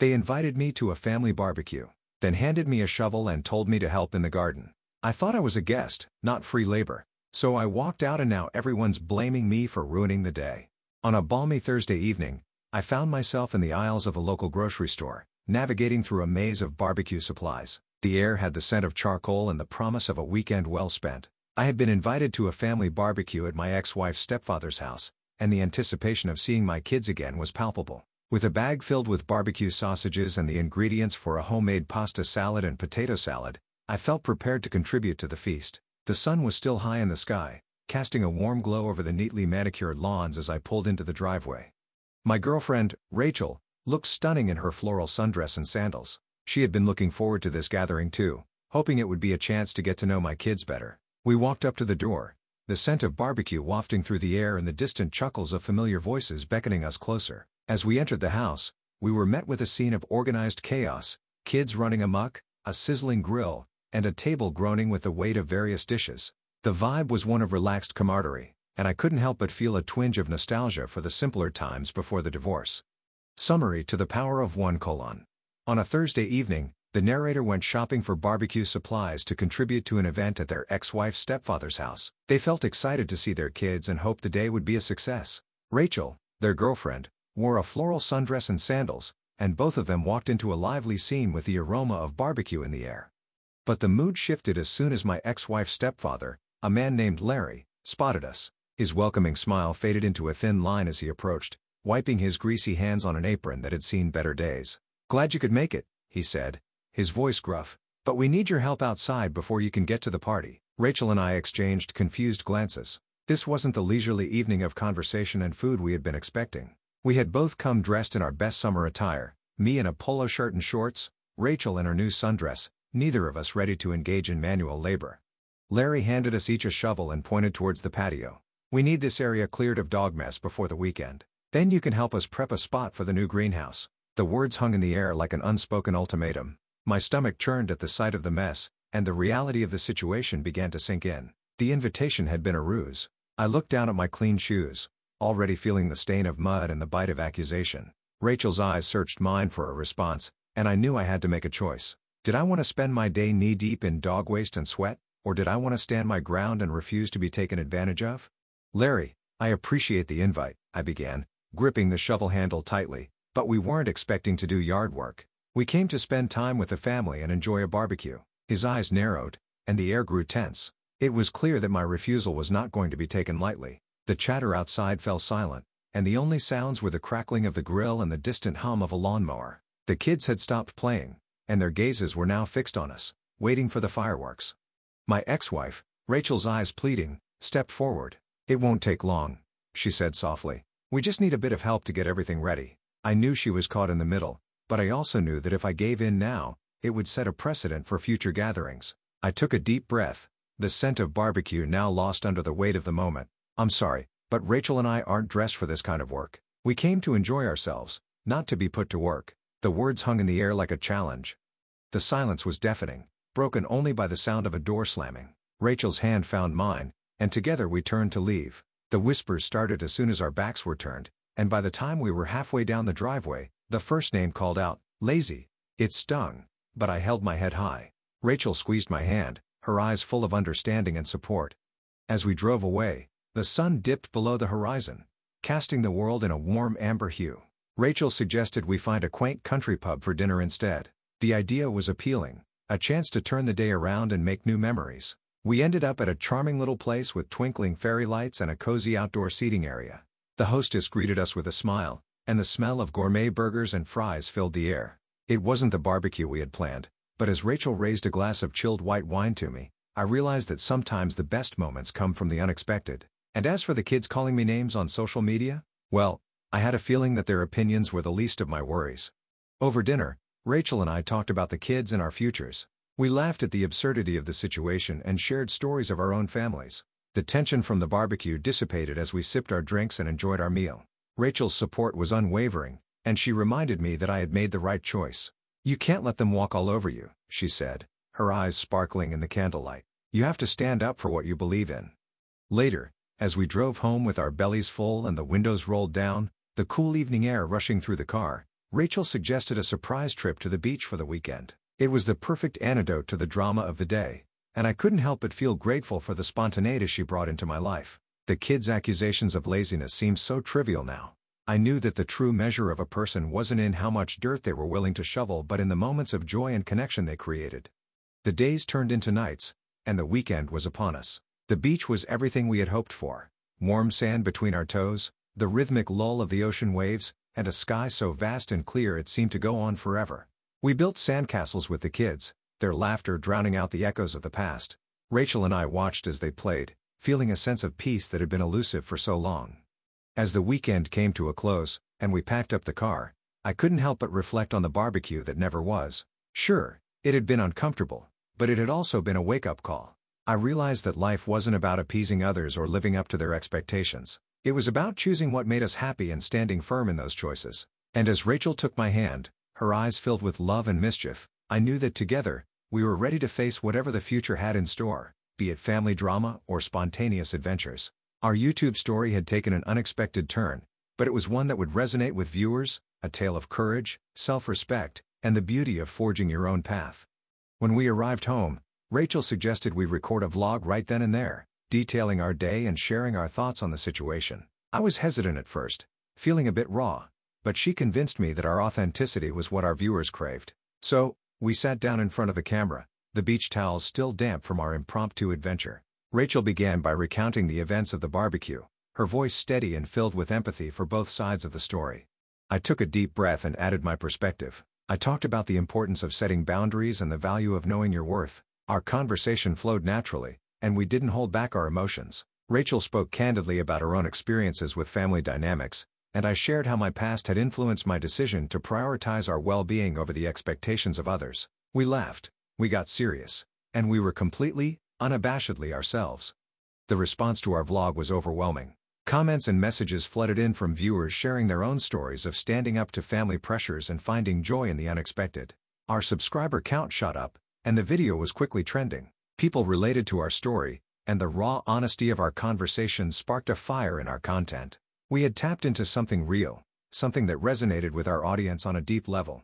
They invited me to a family barbecue, then handed me a shovel and told me to help in the garden. I thought I was a guest, not free labor. So I walked out and now everyone's blaming me for ruining the day. On a balmy Thursday evening, I found myself in the aisles of a local grocery store, navigating through a maze of barbecue supplies. The air had the scent of charcoal and the promise of a weekend well spent. I had been invited to a family barbecue at my ex-wife's stepfather's house, and the anticipation of seeing my kids again was palpable. With a bag filled with barbecue sausages and the ingredients for a homemade pasta salad and potato salad, I felt prepared to contribute to the feast. The sun was still high in the sky, casting a warm glow over the neatly manicured lawns as I pulled into the driveway. My girlfriend, Rachel, looked stunning in her floral sundress and sandals. She had been looking forward to this gathering too, hoping it would be a chance to get to know my kids better. We walked up to the door, the scent of barbecue wafting through the air and the distant chuckles of familiar voices beckoning us closer. As we entered the house, we were met with a scene of organized chaos, kids running amok, a sizzling grill, and a table groaning with the weight of various dishes. The vibe was one of relaxed camaraderie, and I couldn't help but feel a twinge of nostalgia for the simpler times before the divorce. Summary to the power of 1: On a Thursday evening, the narrator went shopping for barbecue supplies to contribute to an event at their ex-wife's stepfather's house. They felt excited to see their kids and hoped the day would be a success. Rachel, their girlfriend, wore a floral sundress and sandals, and both of them walked into a lively scene with the aroma of barbecue in the air. But the mood shifted as soon as my ex-wife's stepfather, a man named Larry, spotted us. His welcoming smile faded into a thin line as he approached, wiping his greasy hands on an apron that had seen better days. "Glad you could make it," he said, his voice gruff, "but we need your help outside before you can get to the party." Rachel and I exchanged confused glances. This wasn't the leisurely evening of conversation and food we had been expecting. We had both come dressed in our best summer attire, me in a polo shirt and shorts, Rachel in her new sundress, neither of us ready to engage in manual labor. Larry handed us each a shovel and pointed towards the patio. "We need this area cleared of dog mess before the weekend. Then you can help us prep a spot for the new greenhouse." The words hung in the air like an unspoken ultimatum. My stomach churned at the sight of the mess, and the reality of the situation began to sink in. The invitation had been a ruse. I looked down at my clean shoes, already feeling the stain of mud and the bite of accusation. Rachel's eyes searched mine for a response, and I knew I had to make a choice. Did I want to spend my day knee-deep in dog waste and sweat, or did I want to stand my ground and refuse to be taken advantage of? "Larry, I appreciate the invite," I began, gripping the shovel handle tightly, "but we weren't expecting to do yard work. We came to spend time with the family and enjoy a barbecue." His eyes narrowed, and the air grew tense. It was clear that my refusal was not going to be taken lightly. The chatter outside fell silent, and the only sounds were the crackling of the grill and the distant hum of a lawnmower. The kids had stopped playing, and their gazes were now fixed on us, waiting for the fireworks. My ex-wife, Rachel's eyes pleading, stepped forward. "It won't take long," she said softly. "We just need a bit of help to get everything ready." I knew she was caught in the middle, but I also knew that if I gave in now, it would set a precedent for future gatherings. I took a deep breath, the scent of barbecue now lost under the weight of the moment. "I'm sorry, but Rachel and I aren't dressed for this kind of work. We came to enjoy ourselves, not to be put to work." The words hung in the air like a challenge. The silence was deafening, broken only by the sound of a door slamming. Rachel's hand found mine, and together we turned to leave. The whispers started as soon as our backs were turned, and by the time we were halfway down the driveway, the first name called out, "Lazy." It stung, but I held my head high. Rachel squeezed my hand, her eyes full of understanding and support. As we drove away, the sun dipped below the horizon, casting the world in a warm amber hue. Rachel suggested we find a quaint country pub for dinner instead. The idea was appealing, a chance to turn the day around and make new memories. We ended up at a charming little place with twinkling fairy lights and a cozy outdoor seating area. The hostess greeted us with a smile, and the smell of gourmet burgers and fries filled the air. It wasn't the barbecue we had planned, but as Rachel raised a glass of chilled white wine to me, I realized that sometimes the best moments come from the unexpected. And as for the kids calling me names on social media, well, I had a feeling that their opinions were the least of my worries. Over dinner, Rachel and I talked about the kids and our futures. We laughed at the absurdity of the situation and shared stories of our own families. The tension from the barbecue dissipated as we sipped our drinks and enjoyed our meal. Rachel's support was unwavering, and she reminded me that I had made the right choice. "You can't let them walk all over you," she said, her eyes sparkling in the candlelight. "You have to stand up for what you believe in." Later, as we drove home with our bellies full and the windows rolled down, the cool evening air rushing through the car, Rachel suggested a surprise trip to the beach for the weekend. It was the perfect antidote to the drama of the day, and I couldn't help but feel grateful for the spontaneity she brought into my life. The kids' accusations of laziness seemed so trivial now. I knew that the true measure of a person wasn't in how much dirt they were willing to shovel but in the moments of joy and connection they created. The days turned into nights, and the weekend was upon us. The beach was everything we had hoped for. Warm sand between our toes, the rhythmic lull of the ocean waves, and a sky so vast and clear it seemed to go on forever. We built sandcastles with the kids, their laughter drowning out the echoes of the past. Rachel and I watched as they played, feeling a sense of peace that had been elusive for so long. As the weekend came to a close, and we packed up the car, I couldn't help but reflect on the barbecue that never was. Sure, it had been uncomfortable, but it had also been a wake-up call. I realized that life wasn't about appeasing others or living up to their expectations. It was about choosing what made us happy and standing firm in those choices. And as Rachel took my hand, her eyes filled with love and mischief, I knew that together, we were ready to face whatever the future had in store, be it family drama or spontaneous adventures. Our YouTube story had taken an unexpected turn, but it was one that would resonate with viewers, a tale of courage, self-respect, and the beauty of forging your own path. When we arrived home, Rachel suggested we record a vlog right then and there, detailing our day and sharing our thoughts on the situation. I was hesitant at first, feeling a bit raw, but she convinced me that our authenticity was what our viewers craved. So, we sat down in front of the camera, the beach towels still damp from our impromptu adventure. Rachel began by recounting the events of the barbecue, her voice steady and filled with empathy for both sides of the story. I took a deep breath and added my perspective. I talked about the importance of setting boundaries and the value of knowing your worth. Our conversation flowed naturally, and we didn't hold back our emotions. Rachel spoke candidly about her own experiences with family dynamics, and I shared how my past had influenced my decision to prioritize our well-being over the expectations of others. We laughed, we got serious, and we were completely, unabashedly ourselves. The response to our vlog was overwhelming. Comments and messages flooded in from viewers sharing their own stories of standing up to family pressures and finding joy in the unexpected. Our subscriber count shot up, and the video was quickly trending. People related to our story, and the raw honesty of our conversations sparked a fire in our content. We had tapped into something real, something that resonated with our audience on a deep level.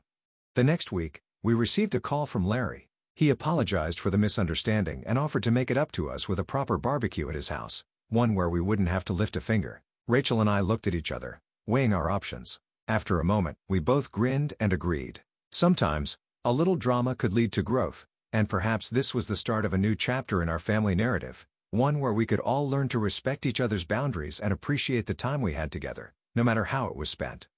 The next week, we received a call from Larry. He apologized for the misunderstanding and offered to make it up to us with a proper barbecue at his house, one where we wouldn't have to lift a finger. Rachel and I looked at each other, weighing our options. After a moment, we both grinned and agreed. Sometimes, a little drama could lead to growth, and perhaps this was the start of a new chapter in our family narrative, one where we could all learn to respect each other's boundaries and appreciate the time we had together, no matter how it was spent.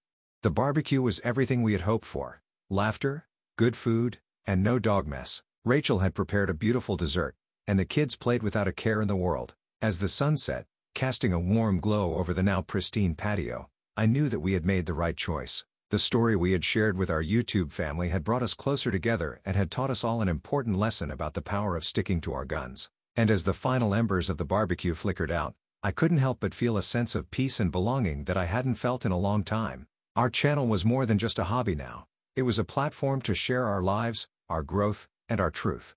The barbecue was everything we had hoped for: laughter, good food, and no dog mess. Rachel had prepared a beautiful dessert, and the kids played without a care in the world. As the sun set, casting a warm glow over the now pristine patio, I knew that we had made the right choice. The story we had shared with our YouTube family had brought us closer together and had taught us all an important lesson about the power of sticking to our guns. And as the final embers of the barbecue flickered out, I couldn't help but feel a sense of peace and belonging that I hadn't felt in a long time. Our channel was more than just a hobby now. It was a platform to share our lives, our growth, and our truth.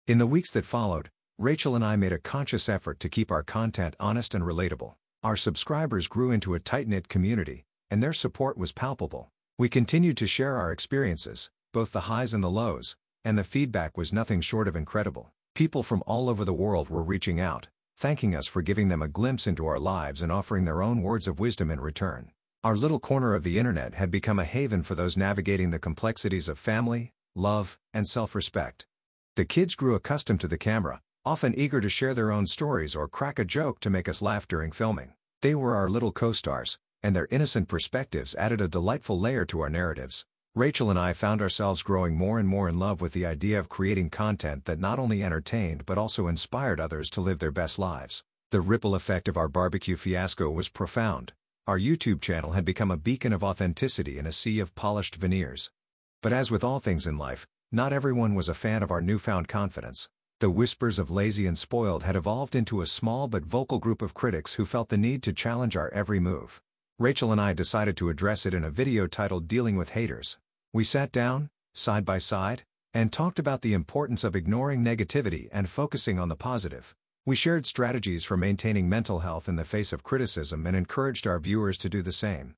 In the weeks that followed, Rachel and I made a conscious effort to keep our content honest and relatable. Our subscribers grew into a tight-knit community, and their support was palpable. We continued to share our experiences, both the highs and the lows, and the feedback was nothing short of incredible. People from all over the world were reaching out, thanking us for giving them a glimpse into our lives and offering their own words of wisdom in return. Our little corner of the internet had become a haven for those navigating the complexities of family, love, and self-respect. The kids grew accustomed to the camera, often eager to share their own stories or crack a joke to make us laugh during filming. They were our little co-stars, and their innocent perspectives added a delightful layer to our narratives. Rachel and I found ourselves growing more and more in love with the idea of creating content that not only entertained but also inspired others to live their best lives. The ripple effect of our barbecue fiasco was profound. Our YouTube channel had become a beacon of authenticity in a sea of polished veneers. But as with all things in life, not everyone was a fan of our newfound confidence. The whispers of lazy and spoiled had evolved into a small but vocal group of critics who felt the need to challenge our every move. Rachel and I decided to address it in a video titled "Dealing with Haters." We sat down, side by side, and talked about the importance of ignoring negativity and focusing on the positive. We shared strategies for maintaining mental health in the face of criticism and encouraged our viewers to do the same.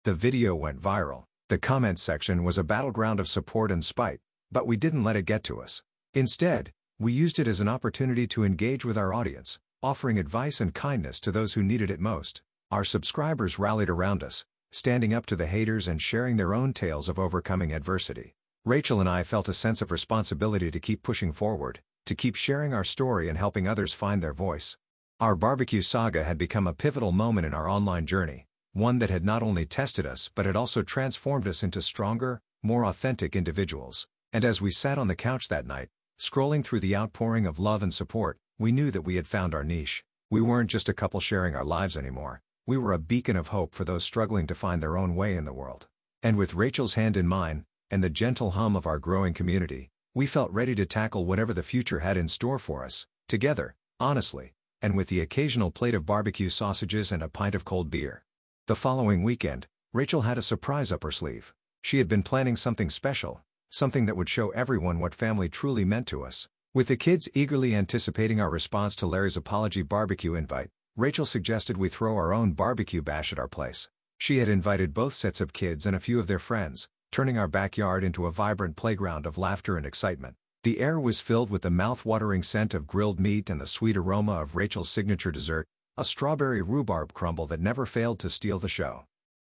The video went viral. The comment section was a battleground of support and spite, but we didn't let it get to us. Instead, we used it as an opportunity to engage with our audience, offering advice and kindness to those who needed it most. Our subscribers rallied around us, standing up to the haters and sharing their own tales of overcoming adversity. Rachel and I felt a sense of responsibility to keep pushing forward, to keep sharing our story and helping others find their voice. Our barbecue saga had become a pivotal moment in our online journey, one that had not only tested us but had also transformed us into stronger, more authentic individuals. And as we sat on the couch that night, scrolling through the outpouring of love and support, we knew that we had found our niche. We weren't just a couple sharing our lives anymore. We were a beacon of hope for those struggling to find their own way in the world. And with Rachel's hand in mine, and the gentle hum of our growing community, we felt ready to tackle whatever the future had in store for us, together, honestly, and with the occasional plate of barbecue sausages and a pint of cold beer. The following weekend, Rachel had a surprise up her sleeve. She had been planning something special, something that would show everyone what family truly meant to us. With the kids eagerly anticipating our response to Larry's apology barbecue invite, Rachel suggested we throw our own barbecue bash at our place. She had invited both sets of kids and a few of their friends, turning our backyard into a vibrant playground of laughter and excitement. The air was filled with the mouth-watering scent of grilled meat and the sweet aroma of Rachel's signature dessert, a strawberry rhubarb crumble that never failed to steal the show.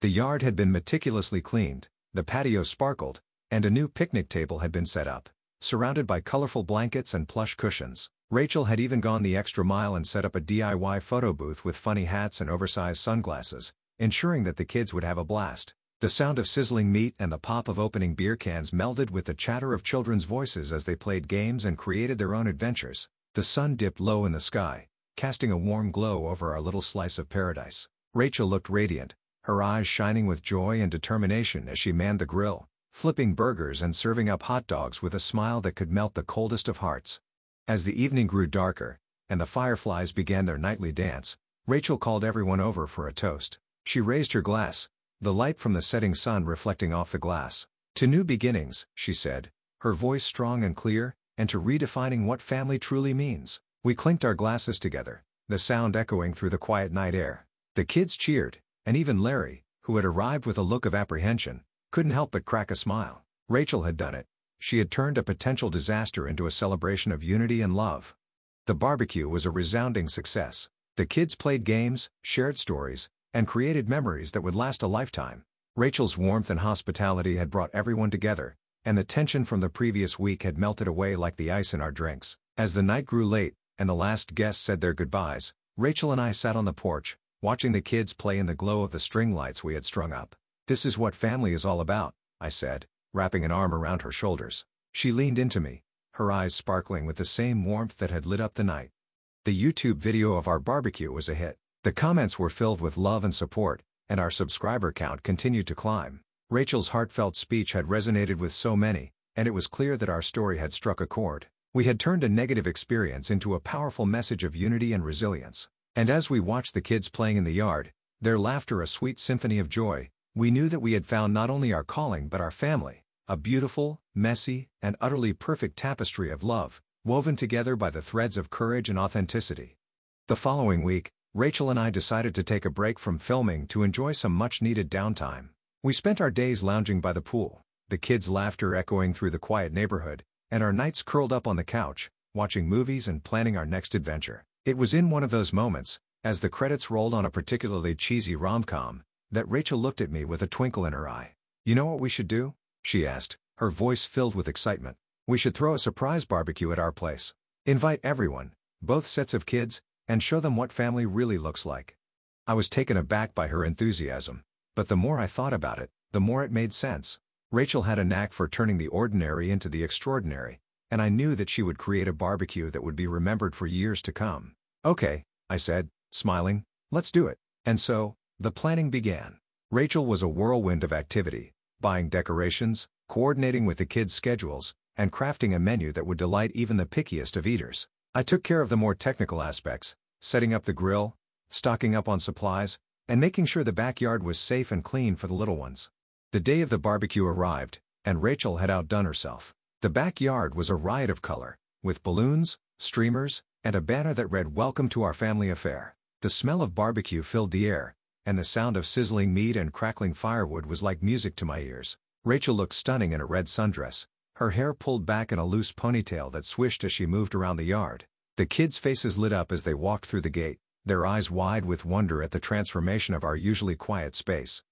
The yard had been meticulously cleaned, the patio sparkled, and a new picnic table had been set up, surrounded by colorful blankets and plush cushions. Rachel had even gone the extra mile and set up a DIY photo booth with funny hats and oversized sunglasses, ensuring that the kids would have a blast. The sound of sizzling meat and the pop of opening beer cans melded with the chatter of children's voices as they played games and created their own adventures. The sun dipped low in the sky, casting a warm glow over our little slice of paradise. Rachel looked radiant, her eyes shining with joy and determination as she manned the grill, flipping burgers and serving up hot dogs with a smile that could melt the coldest of hearts. As the evening grew darker, and the fireflies began their nightly dance, Rachel called everyone over for a toast. She raised her glass, the light from the setting sun reflecting off the glass. "To new beginnings," she said, her voice strong and clear, "and to redefining what family truly means." We clinked our glasses together, the sound echoing through the quiet night air. The kids cheered, and even Larry, who had arrived with a look of apprehension, couldn't help but crack a smile. Rachel had done it. She had turned a potential disaster into a celebration of unity and love. The barbecue was a resounding success. The kids played games, shared stories, and created memories that would last a lifetime. Rachel's warmth and hospitality had brought everyone together, and the tension from the previous week had melted away like the ice in our drinks. As the night grew late, and the last guests said their goodbyes, Rachel and I sat on the porch, watching the kids play in the glow of the string lights we had strung up. "This is what family is all about," I said, wrapping an arm around her shoulders. She leaned into me, her eyes sparkling with the same warmth that had lit up the night. The YouTube video of our barbecue was a hit. The comments were filled with love and support, and our subscriber count continued to climb. Rachel's heartfelt speech had resonated with so many, and it was clear that our story had struck a chord. We had turned a negative experience into a powerful message of unity and resilience. And as we watched the kids playing in the yard, their laughter a sweet symphony of joy, we knew that we had found not only our calling but our family, a beautiful, messy, and utterly perfect tapestry of love, woven together by the threads of courage and authenticity. The following week, Rachel and I decided to take a break from filming to enjoy some much-needed downtime. We spent our days lounging by the pool, the kids' laughter echoing through the quiet neighborhood, and our nights curled up on the couch, watching movies and planning our next adventure. It was in one of those moments, as the credits rolled on a particularly cheesy rom-com, that Rachel looked at me with a twinkle in her eye. "You know what we should do?" she asked, her voice filled with excitement. "We should throw a surprise barbecue at our place. Invite everyone, both sets of kids, and show them what family really looks like." I was taken aback by her enthusiasm, but the more I thought about it, the more it made sense. Rachel had a knack for turning the ordinary into the extraordinary, and I knew that she would create a barbecue that would be remembered for years to come. "Okay," I said, smiling, "let's do it." And so, the planning began. Rachel was a whirlwind of activity, buying decorations, coordinating with the kids' schedules, and crafting a menu that would delight even the pickiest of eaters. I took care of the more technical aspects, setting up the grill, stocking up on supplies, and making sure the backyard was safe and clean for the little ones. The day of the barbecue arrived, and Rachel had outdone herself. The backyard was a riot of color, with balloons, streamers, and a banner that read "Welcome to our family affair." The smell of barbecue filled the air, and the sound of sizzling meat and crackling firewood was like music to my ears. Rachel looked stunning in a red sundress, her hair pulled back in a loose ponytail that swished as she moved around the yard. The kids' faces lit up as they walked through the gate, their eyes wide with wonder at the transformation of our usually quiet space.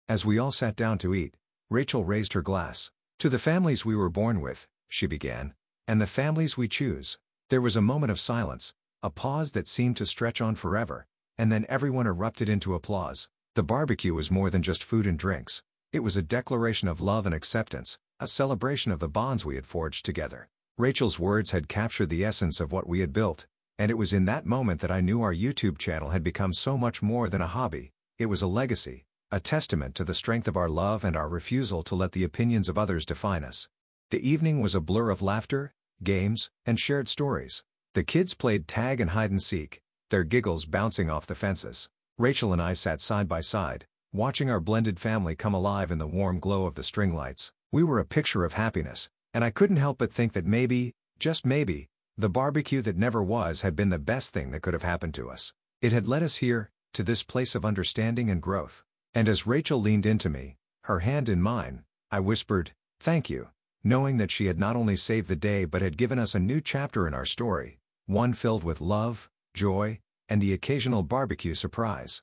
As we all sat down to eat, Rachel raised her glass. "To the families we were born with," she began, "and the families we choose." There was a moment of silence, a pause that seemed to stretch on forever, and then everyone erupted into applause. The barbecue was more than just food and drinks. It was a declaration of love and acceptance, a celebration of the bonds we had forged together. Rachel's words had captured the essence of what we had built, and it was in that moment that I knew our YouTube channel had become so much more than a hobby. It was a legacy, a testament to the strength of our love and our refusal to let the opinions of others define us. The evening was a blur of laughter, games, and shared stories. The kids played tag and hide and seek, their giggles bouncing off the fences. Rachel and I sat side by side, watching our blended family come alive in the warm glow of the string lights. We were a picture of happiness, and I couldn't help but think that maybe, just maybe, the barbecue that never was had been the best thing that could have happened to us. It had led us here, to this place of understanding and growth. And as Rachel leaned into me, her hand in mine, I whispered, "Thank you," knowing that she had not only saved the day but had given us a new chapter in our story, one filled with love, joy, and the occasional barbecue surprise.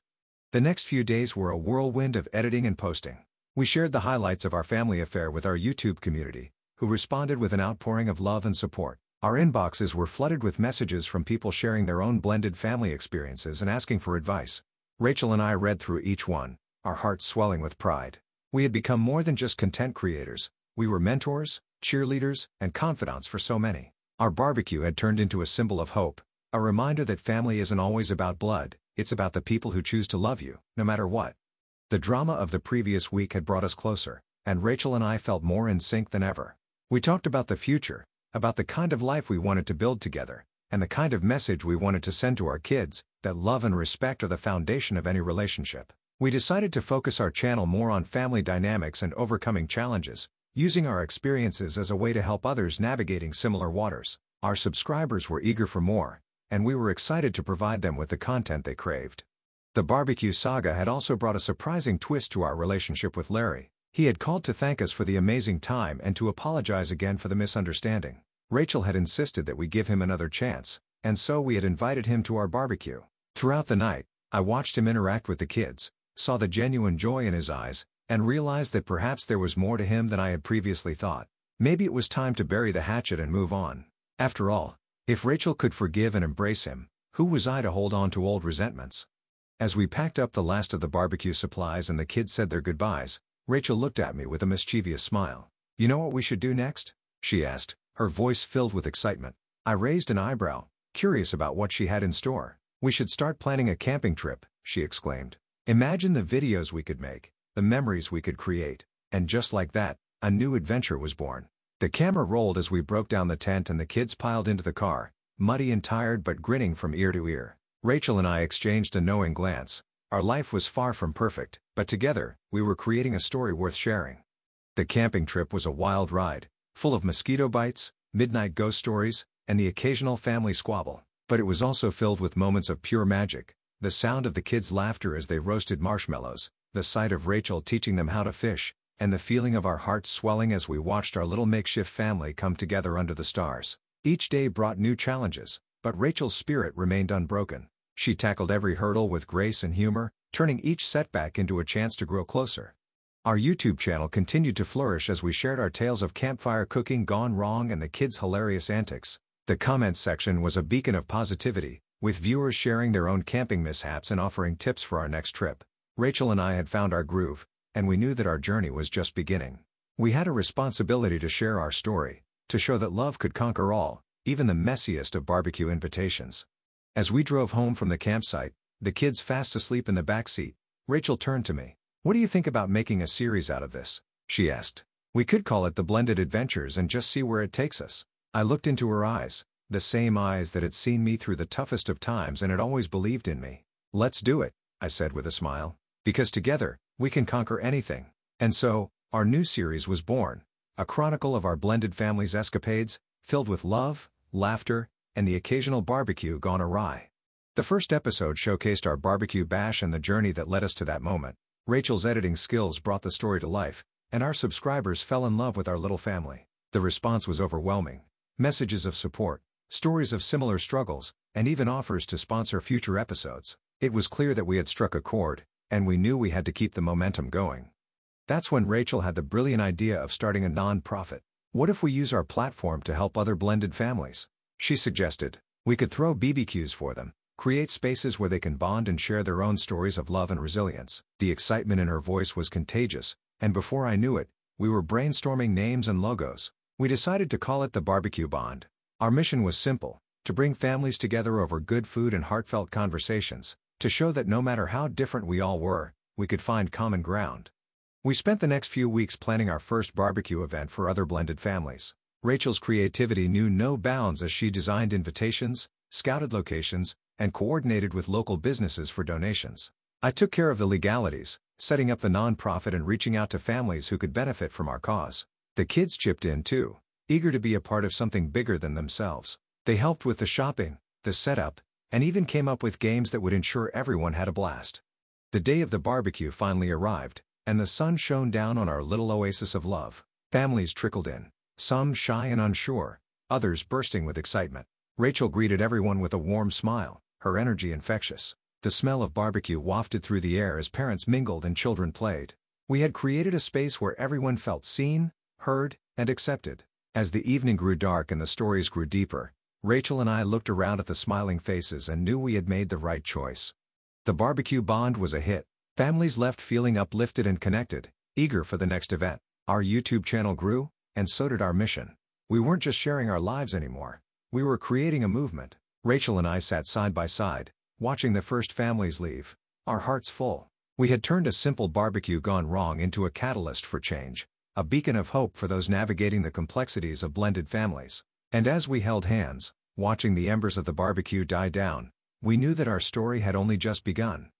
The next few days were a whirlwind of editing and posting. We shared the highlights of our family affair with our YouTube community, who responded with an outpouring of love and support. Our inboxes were flooded with messages from people sharing their own blended family experiences and asking for advice. Rachel and I read through each one, our hearts swelling with pride. We had become more than just content creators, we were mentors, cheerleaders, and confidants for so many. Our barbecue had turned into a symbol of hope, a reminder that family isn't always about blood, it's about the people who choose to love you, no matter what. The drama of the previous week had brought us closer, and Rachel and I felt more in sync than ever. We talked about the future, about the kind of life we wanted to build together, and the kind of message we wanted to send to our kids, that love and respect are the foundation of any relationship. We decided to focus our channel more on family dynamics and overcoming challenges, using our experiences as a way to help others navigating similar waters. Our subscribers were eager for more, and we were excited to provide them with the content they craved. The barbecue saga had also brought a surprising twist to our relationship with Larry. He had called to thank us for the amazing time and to apologize again for the misunderstanding. Rachel had insisted that we give him another chance, and so we had invited him to our barbecue. Throughout the night, I watched him interact with the kids, saw the genuine joy in his eyes, and realized that perhaps there was more to him than I had previously thought. Maybe it was time to bury the hatchet and move on. After all, if Rachel could forgive and embrace him, who was I to hold on to old resentments? As we packed up the last of the barbecue supplies and the kids said their goodbyes, Rachel looked at me with a mischievous smile. "You know what we should do next?" she asked, her voice filled with excitement. I raised an eyebrow, curious about what she had in store. "We should start planning a camping trip," she exclaimed. "Imagine the videos we could make, the memories we could create." And just like that, a new adventure was born. The camera rolled as we broke down the tent and the kids piled into the car, muddy and tired but grinning from ear to ear. Rachel and I exchanged a knowing glance. Our life was far from perfect, but together, we were creating a story worth sharing. The camping trip was a wild ride, full of mosquito bites, midnight ghost stories, and the occasional family squabble. But it was also filled with moments of pure magic. The sound of the kids' laughter as they roasted marshmallows, the sight of Rachel teaching them how to fish, and the feeling of our hearts swelling as we watched our little makeshift family come together under the stars. Each day brought new challenges, but Rachel's spirit remained unbroken. She tackled every hurdle with grace and humor, turning each setback into a chance to grow closer. Our YouTube channel continued to flourish as we shared our tales of campfire cooking gone wrong and the kids' hilarious antics. The comments section was a beacon of positivity, with viewers sharing their own camping mishaps and offering tips for our next trip. Rachel and I had found our groove, and we knew that our journey was just beginning. We had a responsibility to share our story, to show that love could conquer all, even the messiest of barbecue invitations. As we drove home from the campsite, the kids fast asleep in the back seat, Rachel turned to me. "What do you think about making a series out of this?" she asked. "We could call it The Blended Adventures and just see where it takes us." I looked into her eyes, the same eyes that had seen me through the toughest of times and had always believed in me. "Let's do it," I said with a smile. "Because together, we can conquer anything." And so, our new series was born, a chronicle of our blended family's escapades, filled with love, laughter, and the occasional barbecue gone awry. The first episode showcased our barbecue bash and the journey that led us to that moment. Rachel's editing skills brought the story to life, and our subscribers fell in love with our little family. The response was overwhelming. Messages of support, stories of similar struggles, and even offers to sponsor future episodes. It was clear that we had struck a chord, and we knew we had to keep the momentum going. That's when Rachel had the brilliant idea of starting a non-profit. What if we use our platform to help other blended families? She suggested. We could throw BBQs for them, create spaces where they can bond and share their own stories of love and resilience. The excitement in her voice was contagious, and before I knew it, we were brainstorming names and logos. We decided to call it the Barbecue Bond. Our mission was simple: to bring families together over good food and heartfelt conversations, to show that no matter how different we all were, we could find common ground. We spent the next few weeks planning our first barbecue event for other blended families. Rachel's creativity knew no bounds as she designed invitations, scouted locations, and coordinated with local businesses for donations. I took care of the legalities, setting up the nonprofit and reaching out to families who could benefit from our cause. The kids chipped in too, eager to be a part of something bigger than themselves. They helped with the shopping, the setup, and even came up with games that would ensure everyone had a blast. The day of the barbecue finally arrived, and the sun shone down on our little oasis of love. Families trickled in, some shy and unsure, others bursting with excitement. Rachel greeted everyone with a warm smile, her energy infectious. The smell of barbecue wafted through the air as parents mingled and children played. We had created a space where everyone felt seen, heard, and accepted. As the evening grew dark and the stories grew deeper, Rachel and I looked around at the smiling faces and knew we had made the right choice. The Barbecue Bond was a hit. Families left feeling uplifted and connected, eager for the next event. Our YouTube channel grew, and so did our mission. We weren't just sharing our lives anymore. We were creating a movement. Rachel and I sat side by side, watching the first families leave, our hearts full. We had turned a simple barbecue gone wrong into a catalyst for change, a beacon of hope for those navigating the complexities of blended families. And as we held hands, watching the embers of the barbecue die down, we knew that our story had only just begun.